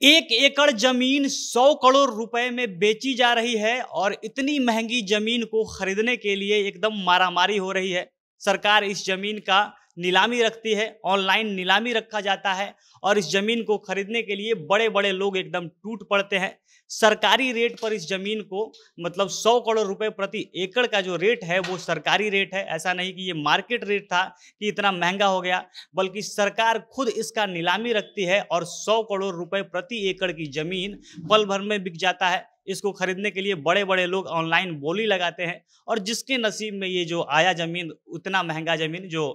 एक एकड़ जमीन 100 करोड़ रुपए में बेची जा रही है और इतनी महंगी जमीन को खरीदने के लिए एकदम मारामारी हो रही है। सरकार इस जमीन का नीलामी रखती है, ऑनलाइन नीलामी रखा जाता है और इस जमीन को खरीदने के लिए बड़े बड़े लोग एकदम टूट पड़ते हैं। सरकारी रेट पर इस जमीन को मतलब 100 करोड़ रुपए प्रति एकड़ का जो रेट है वो सरकारी रेट है। ऐसा नहीं कि ये मार्केट रेट था कि इतना महंगा हो गया, बल्कि सरकार खुद इसका नीलामी रखती है और 100 करोड़ रुपए प्रति एकड़ की जमीन पल भर में बिक जाता है। इसको खरीदने के लिए बड़े बड़े लोग ऑनलाइन बोली लगाते हैं और जिसके नसीब में ये जो आया जमीन, उतना महंगा जमीन जो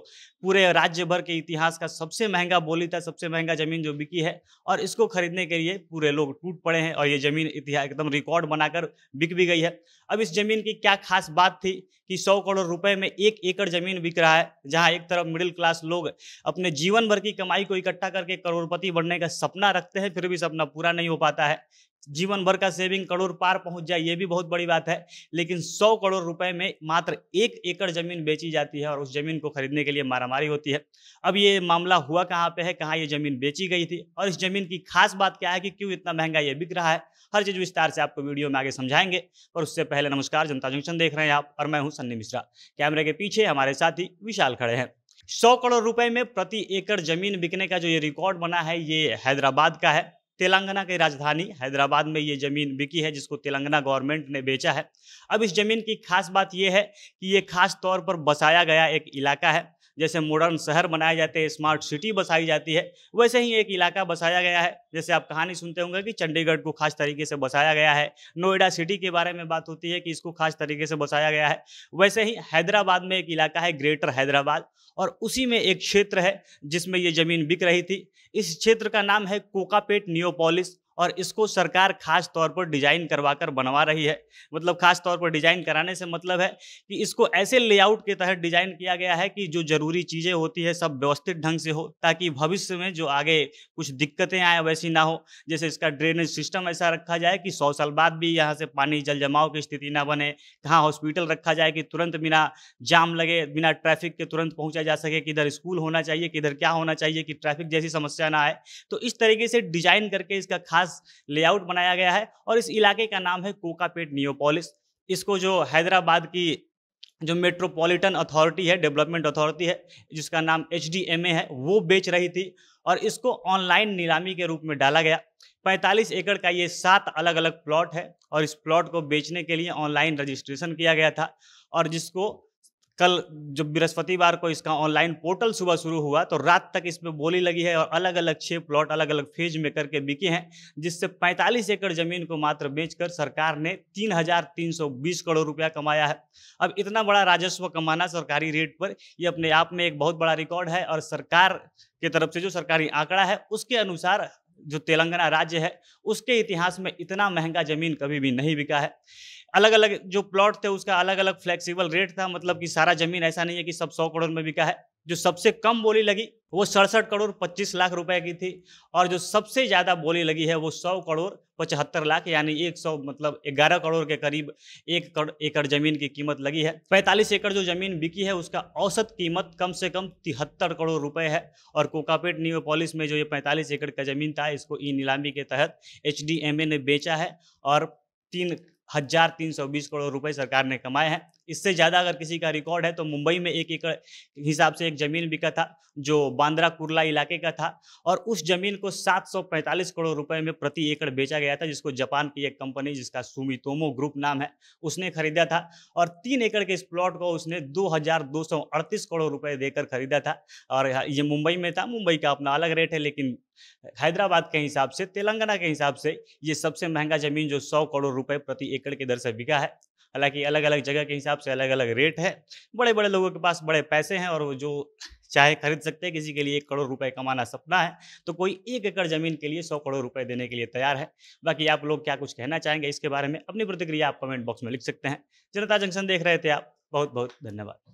पूरे राज्य भर के इतिहास का सबसे महंगा बोली था, सबसे महंगा जमीन जो बिकी है, और इसको खरीदने के लिए पूरे लोग टूट पड़े हैं और ये जमीन इतिहास एकदम रिकॉर्ड बनाकर बिक भी गई है। अब इस जमीन की क्या खास बात थी कि 100 करोड़ रुपए में एक एकड़ जमीन बिक रहा है, जहां एक तरफ मिडिल क्लास लोग अपने जीवन भर की कमाई को इकट्ठा करके करोड़पति बनने का सपना रखते हैं, फिर भी सपना पूरा नहीं हो पाता है। जीवन भर का सेविंग करोड़ पार पहुंच जाए, ये भी बहुत बड़ी बात है, लेकिन 100 करोड़ रुपए में मात्र एक एकड़ जमीन बेची जाती है और उस जमीन को खरीदने के लिए मारामारी होती है। अब ये मामला हुआ कहाँ पे है, कहाँ ये जमीन बेची गई थी और इस जमीन की खास बात क्या है कि क्यों इतना महंगा ये बिक रहा है, हर चीज विस्तार से आपको वीडियो में आगे समझाएंगे। पर उससे पहले नमस्कार, जनता जंक्शन देख रहे हैं आप और मैं हूं सन्नी मिश्रा। कैमरे के पीछे हमारे साथी विशाल खड़े हैं। 100 करोड़ रुपए में प्रति एकड़ जमीन बिकने का जो ये रिकॉर्ड बना है, ये हैदराबाद का है। तेलंगाना की राजधानी हैदराबाद में ये जमीन बिकी है, जिसको तेलंगाना गवर्नमेंट ने बेचा है। अब इस जमीन की खास बात यह है कि ये खास तौर पर बसाया गया एक इलाका है। जैसे मॉडर्न शहर बनाए जाते हैं, स्मार्ट सिटी बसाई जाती है, वैसे ही एक इलाका बसाया गया है। जैसे आप कहानी सुनते होंगे कि चंडीगढ़ को खास तरीके से बसाया गया है, नोएडा सिटी के बारे में बात होती है कि इसको खास तरीके से बसाया गया है, वैसे ही हैदराबाद में एक इलाका है ग्रेटर हैदराबाद, और उसी में एक क्षेत्र है जिसमें ये जमीन बिक रही थी। इस क्षेत्र का नाम है कोकापेट नियोपोलिस और इसको सरकार खास तौर पर डिजाइन करवाकर बनवा रही है। मतलब खास तौर पर डिजाइन कराने से मतलब है कि इसको ऐसे लेआउट के तहत डिजाइन किया गया है कि जो जरूरी चीजें होती है सब व्यवस्थित ढंग से हो, ताकि भविष्य में जो आगे कुछ दिक्कतें आए वैसी ना हो। जैसे इसका ड्रेनेज सिस्टम ऐसा रखा जाए कि 100 साल बाद भी यहाँ से पानी जल जमाव की स्थिति ना बने। कहाँ हॉस्पिटल रखा जाए कि तुरंत बिना जाम लगे, बिना ट्रैफिक के तुरंत पहुंचा जा सके, किधर स्कूल होना चाहिए, किधर क्या होना चाहिए कि ट्रैफिक जैसी समस्या ना आए। तो इस तरीके से डिजाइन करके इसका खास लेआउट बनाया गया है और इस इलाके का नाम है कोकापेट नियोपोलिस। इसको जो हैदराबाद की जो मेट्रोपॉलिटन अथॉरिटी है, डेवलपमेंट अथॉरिटी है, जिसका नाम HDMA है, वो बेच रही थी और इसको ऑनलाइन नीलामी के रूप में डाला गया। 45 एकड़ का ये 7 अलग अलग प्लॉट है और इस प्लॉट को बेचने के लिए ऑनलाइन रजिस्ट्रेशन किया गया था और जिसको कल जब बृहस्पतिवार को इसका ऑनलाइन पोर्टल सुबह शुरू हुआ तो रात तक इसमें बोली लगी है और अलग अलग 6 प्लॉट अलग अलग फेज में करके बिके हैं, जिससे 45 एकड़ जमीन को मात्र बेचकर सरकार ने 3,320 करोड़ रुपया कमाया है। अब इतना बड़ा राजस्व कमाना सरकारी रेट पर, ये अपने आप में एक बहुत बड़ा रिकॉर्ड है और सरकार की तरफ से जो सरकारी आंकड़ा है उसके अनुसार जो तेलंगाना राज्य है उसके इतिहास में इतना महंगा जमीन कभी भी नहीं बिका है। अलग अलग जो प्लॉट थे उसका अलग अलग फ्लेक्सिबल रेट था, मतलब कि सारा जमीन ऐसा नहीं है कि सब 100 करोड़ में बिका है। जो सबसे कम बोली लगी वो 67 करोड़ 25 लाख रुपए की थी और जो सबसे ज्यादा बोली लगी है वो 100 करोड़ 75 लाख, यानी 100 मतलब 11 करोड़ के करीब एक एकड़ जमीन की कीमत लगी है। 45 एकड़ जो जमीन बिकी है उसका औसत कीमत कम से कम 73 करोड़ रुपए है और कोकापेट नियोपोलिस में जो ये 45 एकड़ का जमीन था इसको ई नीलामी के तहत HDMA ने बेचा है और 3,320 करोड़ रुपए सरकार ने कमाए हैं। इससे ज़्यादा अगर किसी का रिकॉर्ड है तो मुंबई में एक एकड़ हिसाब से एक ज़मीन बिका था जो बांद्रा कुर्ला इलाके का था और उस ज़मीन को 745 करोड़ रुपए में प्रति एकड़ बेचा गया था, जिसको जापान की एक कंपनी जिसका सुमितोमो ग्रुप नाम है उसने खरीदा था और 3 एकड़ के इस प्लॉट को उसने 2,238 करोड़ रुपए देकर खरीदा था। और ये मुंबई में था, मुंबई का अपना अलग रेट है, लेकिन हैदराबाद के हिसाब से, तेलंगाना के हिसाब से ये सबसे महंगा जमीन जो 100 करोड़ रुपए प्रति एकड़ की दर से बिका है। हालांकि अलग अलग जगह के हिसाब से अलग अलग रेट है। बड़े बड़े लोगों के पास बड़े पैसे हैं और वो जो चाहे खरीद सकते हैं। किसी के लिए 1 करोड़ रुपए कमाना सपना है तो कोई 1 एकड़ जमीन के लिए 100 करोड़ रुपए देने के लिए तैयार है। बाकी आप लोग क्या कुछ कहना चाहेंगे इसके बारे में, अपनी प्रतिक्रिया आप कमेंट बॉक्स में लिख सकते हैं। जनता जंक्शन देख रहे थे आप, बहुत बहुत धन्यवाद।